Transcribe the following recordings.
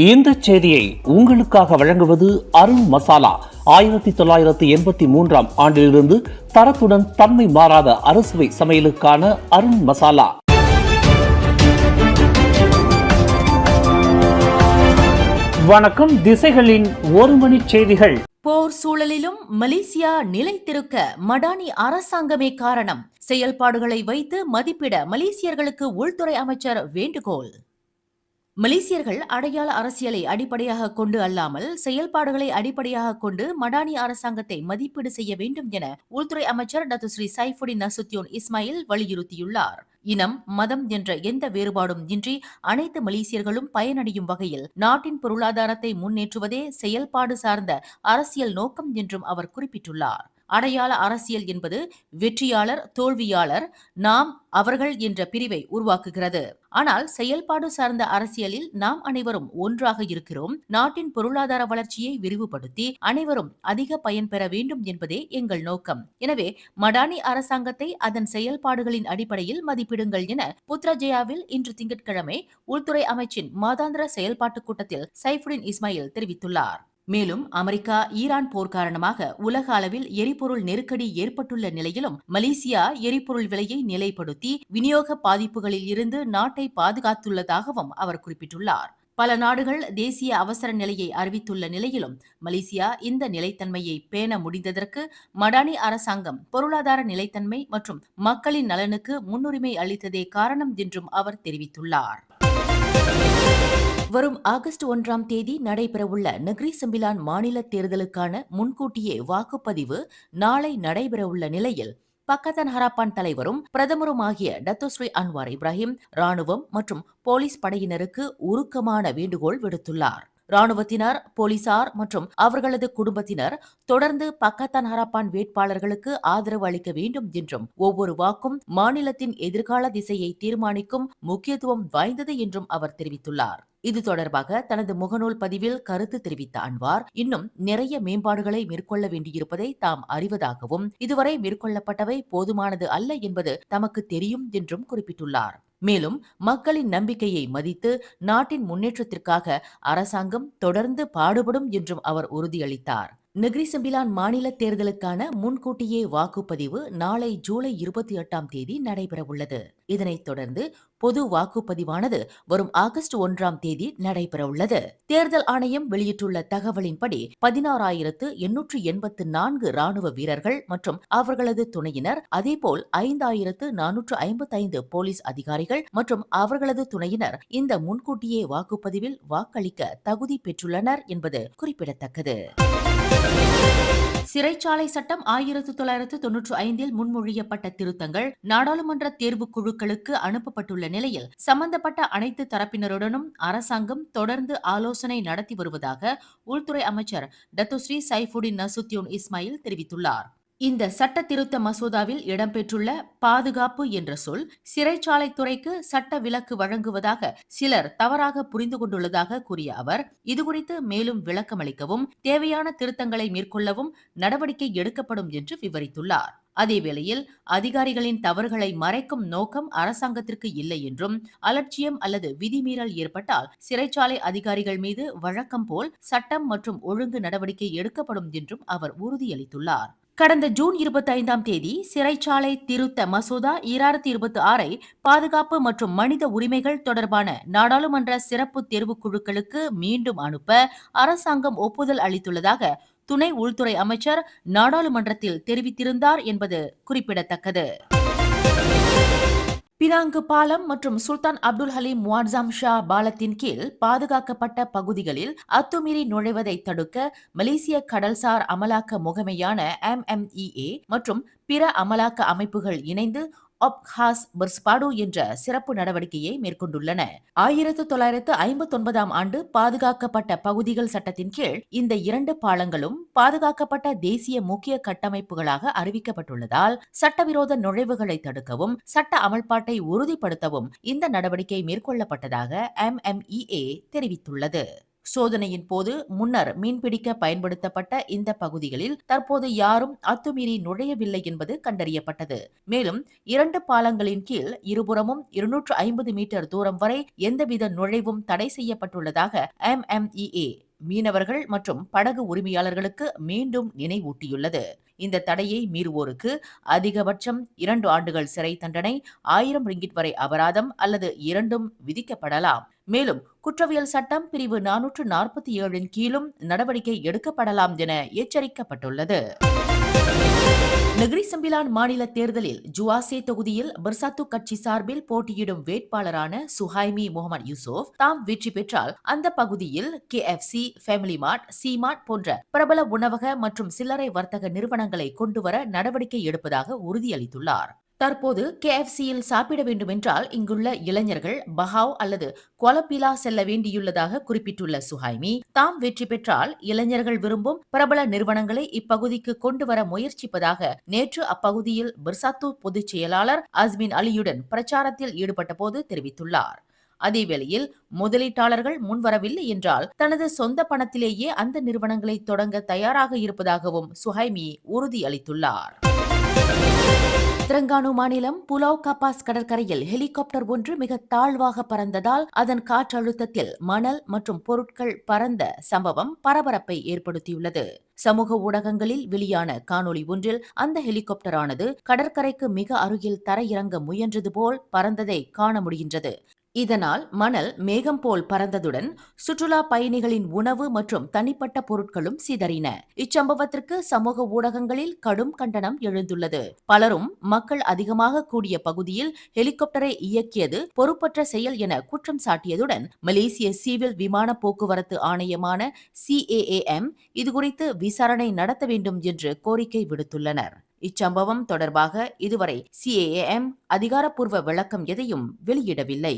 இந்த செய்தியை உங்களுக்காக வழங்குவது அருண் மசாலா. 1983 ஆண்டிலிருந்து தரத்துடன் தன்மை மாறாத அறுசுவை சமையலுக்கான அருண் மசாலா. வணக்கம். திசைகளின் ஒரு மணி செய்திகள். போர் சூழலிலும் மலேசியா நிலைத்திருக்க மடானி அரசாங்கமே காரணம். செயல்பாடுகளை வைத்து மதிப்பிட மலேசியர்களுக்கு உள்துறை அமைச்சர் வேண்டுகோள். மலேசியர்கள் அடையாள அரசியலை அடிப்படையாக கொண்டு அல்லாமல் செயல்பாடுகளை அடிப்படையாக கொண்டு மடானி அரசாங்கத்தை மதிப்பீடு செய்ய வேண்டும் என உள்துறை அமைச்சர் doctor Sri Saifuddin Nasution Ismail வலியுறுத்தியுள்ளார். இனம், மதம் என்ற எந்த வேறுபாடும் இன்றி அனைத்து மலேசியர்களும் பயனடையும் வகையில் நாட்டின் பொருளாதாரத்தை முன்னேற்றுவதே செயல்பாடு சார்ந்த அரசியல் நோக்கம் என்றும் அவர் குறிப்பிட்டுள்ளார். அடையாள அரசியல் என்பது வெற்றியாளர், தோல்வியாளர், நாம், அவர்கள் என்ற பிரிவை உருவாக்குகிறது. ஆனால் செயல்பாடு சார்ந்த அரசியலில் நாம் அனைவரும் ஒன்றாக இருக்கிறோம். நாட்டின் பொருளாதார வளர்ச்சியை விரிவுபடுத்தி அனைவரும் அதிக பயன் பெற வேண்டும் என்பதே எங்கள் நோக்கம். எனவே மடானி அரசாங்கத்தை அதன் செயல்பாடுகளின் அடிப்படையில் மதிப்பிடுங்கள் என புத்ராஜயாவில் இன்று திங்கட்கிழமை உள்துறை அமைச்சின் மாதாந்திர செயல்பாட்டு கூட்டத்தில் சைஃபுடின் இஸ்மாயில் தெரிவித்துள்ளார். மேலும் அமெரிக்கா ஈரான் போர் காரணமாக உலக அளவில் எரிபொருள் நெருக்கடி ஏற்பட்டுள்ள நிலையிலும் மலேசியா எரிபொருள் விலையை நிலைப்படுத்தி விநியோக பாதிப்புகளில் இருந்து நாட்டை பாதுகாத்துள்ளதாகவும் அவர் குறிப்பிட்டுள்ளார். பல நாடுகள் தேசிய அவசர நிலையை அறிவித்துள்ள நிலையிலும் மலேசியா இந்த நிலைத்தன்மையை பேண முடிந்ததற்கு மடானி அரசாங்கம் பொருளாதார நிலைத்தன்மை மற்றும் மக்களின் நலனுக்கு முன்னுரிமை அளித்ததே காரணம் என்றும் அவர் தெரிவித்துள்ளார். வரும் ஆகஸ்ட் 1 நடைபெறவுள்ள நெகிரி செம்பிலான் மாநில தேர்தலுக்கான முன்கூட்டியே வாக்குப்பதிவு நாளை நடைபெறவுள்ள நிலையில் பக்கத்தான் ஹராப்பான் தலைவரும் பிரதமருமாகிய டத்தோ ஸ்ரீ அன்வார் இப்ராஹிம் ராணுவம் மற்றும் போலீஸ் படையினருக்கு உருக்கமான வேண்டுகோள் விடுத்துள்ளார். ராணுவத்தினர், போலீசார் மற்றும் அவர்களது குடும்பத்தினர் தொடர்ந்து பக்கத்தான் ஹராப்பான் வேட்பாளர்களுக்கு ஆதரவு அளிக்க வேண்டும் என்றும் ஒவ்வொரு வாக்கும் மாநிலத்தின் எதிர்கால திசையை தீர்மானிக்கும் முக்கியத்துவம் வாய்ந்தது என்றும் அவர் தெரிவித்துள்ளார். இது தொடர்பாக தனது முகநூல் பதிவில் கருத்து தெரிவித்த அன்வார், இன்னும் நிறைய மேம்பாடுகளை மேற்கொள்ள வேண்டியிருப்பதை தாம் அறிவதாகவும் இதுவரை மேற்கொள்ளப்பட்டவை போதுமானது அல்ல என்பது தமக்கு தெரியும் என்றும் குறிப்பிட்டுள்ளார். மேலும் மக்களின் நம்பிக்கையை மதித்து நாட்டின் முன்னேற்றத்திற்காக அரசாங்கம் தொடர்ந்து பாடுபடும் என்றும் அவர் உறுதியளித்தார். நெகிரி செம்பிலான் மாநில தேர்தலுக்கான முன்கூட்டியே வாக்குப்பதிவு நாளை ஜூலை 28 நடைபெறவுள்ளது. இதனைத் தொடர்ந்து பொது வாக்குப்பதிவானது வரும் ஆகஸ்ட் 1 நடைபெறவுள்ளது. தேர்தல் ஆணையம் வெளியிட்டுள்ள தகவலின்படி 16,884 ராணுவ வீரர்கள் மற்றும் அவர்களது துணையினர், அதேபோல் 5,455 போலீஸ் அதிகாரிகள் மற்றும் அவர்களது துணையினர் இந்த முன்கூட்டியே வாக்குப்பதிவில் வாக்களிக்க தகுதி பெற்றுள்ளனர் என்பது குறிப்பிடத்தக்கது. சிறைச்சாலை சட்டம் 1995 முன்மொழியப்பட்ட திருத்தங்கள் நாடாளுமன்ற தேர்வு குழுக்களுக்கு அனுப்பப்பட்டுள்ள நிலையில் சம்பந்தப்பட்ட அனைத்து தரப்பினருடனும் அரசாங்கம் தொடர்ந்து ஆலோசனை நடத்தி வருவதாக உள்துறை அமைச்சர் Dato Sri Saifuddin Nasution Ismail தெரிவித்துள்ளார். இந்த சட்ட திருத்த மசோதாவில் இடம்பெற்றுள்ள பாதுகாப்பு என்ற சொல் சிறைச்சாலை துறைக்கு சட்ட விலக்கு வழங்குவதாக சிலர் தவறாக புரிந்து கொண்டுள்ளதாக கூறிய அவர், இதுகுறித்து மேலும் விளக்கமளிக்கவும் தேவையான திருத்தங்களை மேற்கொள்ளவும் நடவடிக்கை எடுக்கப்படும் என்று விவரித்துள்ளார். அதேவேளையில் அதிகாரிகளின் தவறுகளை மறைக்கும் நோக்கம் அரசாங்கத்திற்கு இல்லை என்றும் அலட்சியம் அல்லது விதிமீறல் ஏற்பட்டால் சிறைச்சாலை அதிகாரிகள் மீது வழக்கம் போல் சட்டம் மற்றும் ஒழுங்கு நடவடிக்கை எடுக்கப்படும் என்றும் அவர் உறுதியளித்துள்ளார். கடந்த ஜூன் 25 சிறைச்சாலை திருத்த மசோதா 2026 பாதுகாப்பு மற்றும் மனித உரிமைகள் தொடர்பான நாடாளுமன்ற சிறப்பு தேர்வுக் குழுக்களுக்கு மீண்டும் அனுப்ப அரசாங்கம் ஒப்புதல் அளித்துள்ளதாக துணை உள்துறை அமைச்சர் நாடாளுமன்றத்தில் தெரிவித்திருந்தார் என்பது குறிப்பிடத்தக்கது. பினாங்கு பாலம் மற்றும் சுல்தான் அப்துல் ஹலீம் முவாட்ஸாம் ஷா பாலத்தின் கீழ் பாதுகாக்கப்பட்ட பகுதிகளில் அத்துமீறி நுழைவதை தடுக்க மலேசிய கடல்சார் அமலாக்க முகமையான MMEA மற்றும் பிற அமலாக்க அமைப்புகள் இணைந்து ஒப்ஹாஸ் பர்ஸ்பாடு என்ற சிறப்பு நடவடிக்கையை மேற்கொண்டுள்ளன. 1959 பாதுகாக்கப்பட்ட பகுதிகள் சட்டத்தின் கீழ் இந்த 2 பாலங்களும் பாதுகாக்கப்பட்ட தேசிய முக்கிய கட்டமைப்புகளாக அறிவிக்கப்பட்டுள்ளதால் சட்டவிரோத நுழைவுகளை தடுக்கவும் சட்ட அமல்பாட்டை உறுதிப்படுத்தவும் இந்த நடவடிக்கை மேற்கொள்ளப்பட்டதாக MMEA தெரிவித்துள்ளது. சோதனையின் போது முன்னர் மீன்பிடிக்க பயன்படுத்தப்பட்ட இந்த பகுதிகளில் தற்போது யாரும் அத்துமீறி நுழையவில்லை என்பது கண்டறியப்பட்டது. மேலும் 2 பாலங்களின் கீழ் இருபுறமும் 250 மீட்டர் தூரம் வரை எந்தவித நுழைவும் தடை செய்யப்பட்டுள்ளதாக MMEA மீனவர்கள் மற்றும் படகு உரிமையாளர்களுக்கு மீண்டும் நினைவூட்டியுள்ளது. இந்த தடையை மீறுவோருக்கு அதிகபட்சம் 2 ஆண்டுகள் சிறை தண்டனை, 1000 ரிங்கிட் வரை அபராதம் அல்லது இரண்டும் விதிக்கப்படலாம். மேலும் குற்றவியல் சட்டம் பிரிவு 447 கீழும் நடவடிக்கை எடுக்கப்படலாம் என எச்சரிக்கப்பட்டுள்ளது. நெகிரி சம்பிலான் மாநில தேர்தலில் ஜுவாசே தொகுதியில் பர்சாத்து கட்சி சார்பில் போட்டியிடும் வேட்பாளரான சுஹைமி முகமது யூசுப் தாம் வெற்றி பெற்றால் அந்த பகுதியில் KFC, ஃபேமிலி மார்ட், C-Mart போன்ற பிரபல உணவக மற்றும் சில்லறை வர்த்தக நிறுவனங்களை கொண்டுவர நடவடிக்கை எடுப்பதாக உறுதியளித்துள்ளார். தற்போது KFC-யில் சாப்பிட வேண்டுமென்றால் இங்குள்ள இளைஞர்கள் பஹாவ் அல்லது குவாலபிலா செல்ல வேண்டியுள்ளதாக குறிப்பிட்டுள்ள சுஹைமி, தாம் வெற்றி பெற்றால் இளைஞர்கள் விரும்பும் பிரபல நிறுவனங்களை இப்பகுதிக்கு கொண்டு வர முயற்சிப்பதாக நேற்று அப்பகுதியில் பர்சாத்து பொதுச் செயலாளர் அஸ்மின் அலியுடன் பிரச்சாரத்தில் ஈடுபட்ட போது தெரிவித்துள்ளார். அதேவேளையில் முதலீட்டாளர்கள் முன்வரவில்லை என்றால் தனது சொந்த பணத்திலேயே அந்த நிறுவனங்களை தொடங்க தயாராக இருப்பதாகவும் சுஹைமி உறுதியளித்துள்ளார். தெலங்கானா மாநிலம் புலாவ் கபாஸ் கடற்கரையில் ஹெலிகாப்டர் ஒன்று மிக தாழ்வாக பறந்ததால் அதன் காற்றழுத்தத்தில் மணல் மற்றும் பொருட்கள் பறந்த சம்பவம் பரபரப்பை ஏற்படுத்தியுள்ளது. சமூக ஊடகங்களில் வெளியான காணொளி ஒன்றில் அந்த ஹெலிகாப்டரானது கடற்கரைக்கு மிக அருகில் தரையிறங்க முயன்றது போல் பறந்ததை காண முடிகின்றது. இதனால் மணல் மேகம் போல் பறந்ததுடன் சுற்றுலா பயணிகளின் உணவு மற்றும் தனிப்பட்ட பொருட்களும் சிதறின. இச்சம்பவத்திற்கு சமூக ஊடகங்களில் கடும் கண்டனம் எழுந்துள்ளது. பலரும் மக்கள் அதிகமாக கூடிய பகுதியில் ஹெலிகாப்டரை இயக்கியது பொறுப்பற்ற செயல் என குற்றம் சாட்டியதுடன் மலேசிய சிவில் விமான போக்குவரத்து ஆணையமான CAAM இதுகுறித்து விசாரணை நடத்த வேண்டும் என்று கோரிக்கை விடுத்துள்ளனர். இச்சம்பவம் தொடர்பாக இதுவரை CAAM அதிகாரப்பூர்வ விளக்கம் எதையும் வெளியிடவில்லை.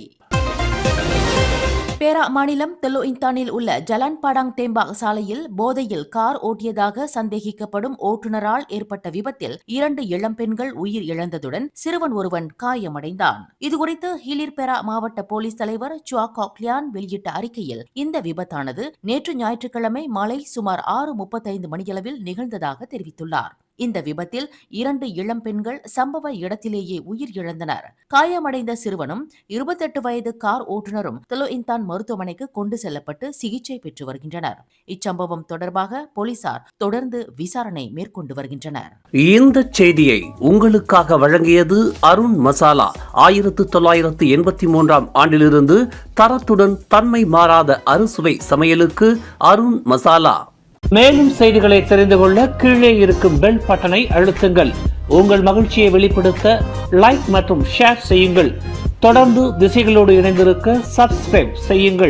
பேரா மாநிலம் தெலோ இந்தானில் உள்ள ஜலான் பாடாங் தேம்பாக் சாலையில் போதையில் கார் ஓட்டியதாக சந்தேகிக்கப்படும் ஓட்டுநரால் ஏற்பட்ட விபத்தில் 2 இளம்பெண்கள் உயிர் இழந்ததுடன் சிறுவன் ஒருவன் காயமடைந்தான். இதுகுறித்து ஹிலிர் பேரா மாவட்ட போலீஸ் தலைவர் சுவா காக்லியான் வெளியிட்ட அறிக்கையில் இந்த விபத்தானது நேற்று ஞாயிற்றுக்கிழமை மாலை சுமார் 6:35 மணியளவில் நிகழ்ந்ததாக தெரிவித்துள்ளார். இந்த விபத்தில் 2 இளம்பெண்கள் சம்பவ இடத்திலேயே உயிர் இழந்தனர். காயமடைந்த சிறுவனும் 28 வயது கார் ஓட்டுநரும் தெலோ இந்தான் மருத்துவமனைக்கு கொண்டு செல்லப்பட்டு சிகிச்சை பெற்று வருகின்றனர். இச்சம்பவம் தொடர்பாக போலீசார் தொடர்ந்து விசாரணை மேற்கொண்டு வருகின்றனர். இந்த செய்தியை உங்களுக்காக வழங்கியது அருண் மசாலா. 1983ஆம் ஆண்டிலிருந்து தரத்துடன் தன்மை மாறாத அறுசுவை சமையலுக்கு அருண் மசாலா. மேலும் செய்திகளை தெரிந்து கொள்ள கீழே இருக்கும் பெல் பட்டனை அழுத்துங்கள். உங்கள் மகிழ்ச்சியை வெளிப்படுத்த லைக் மற்றும் ஷேர் செய்யுங்கள். தொடர்ந்து திசைகளோடு இணைந்திருக்க சப்ஸ்கிரைப் செய்யுங்கள்.